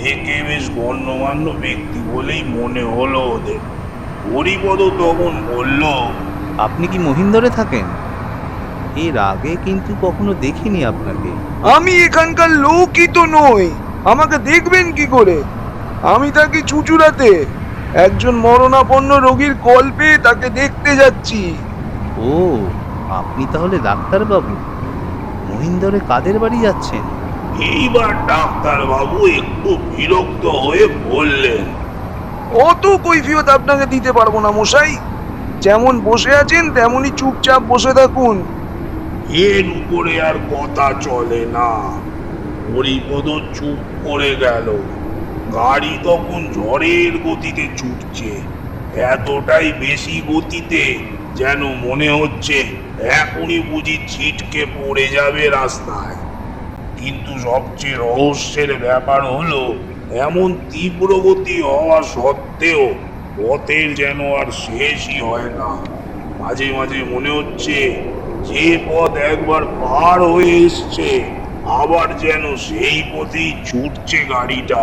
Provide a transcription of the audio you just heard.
দেখে বেশ গণ্যমান্য ব্যক্তি বলেই মনে হলো ওদের। হরিপদ তখন বলল, আপনি কি মহিন্দরে থাকেন? এর আগে কিন্তু কখনো দেখিনি আপনাকে। আমি এখানকার লোকই তো নই, আমাকে দেখবেন কি করে? আমি থাকি চুচুড়াতে, একজন মরণাপন্ন রোগীর কল পেয়ে তাকে দেখতে যাচ্ছি। ও, আপনি তাহলে ডাক্তারবাবু। মহিন্দরে কাদের বাড়ি যাচ্ছেন? এইবার ডাক্তারবাবু একটু বিরক্ত হয়ে বললেন, অত কৈফিয়ত আপনাকে দিতে পারবো না মশাই। যেমন বসে আছেন তেমনই চুপচাপ বসে থাকুন। এর উপরে আর কথা চলে না। হরিপদ চুপ করে গেল। গাড়ি তখন ঝড়ের গতিতে ছুটছে, এতটাই বেশি গতিতে যেন মনে হচ্ছে এখনই বুঝি ছিটকে পড়ে যাবে রাস্তায়। কিন্তু সবচেয়ে রহস্যের ব্যাপার হলো, এমন তীব্র গতি হওয়া সত্ত্বেও পথের যেন আর শেষই হয় না। মাঝে মাঝে মনে হচ্ছে যে পথ একবার পার হয়ে এসছে, আবার যেন সেই পথেই ছুটছে গাড়িটা।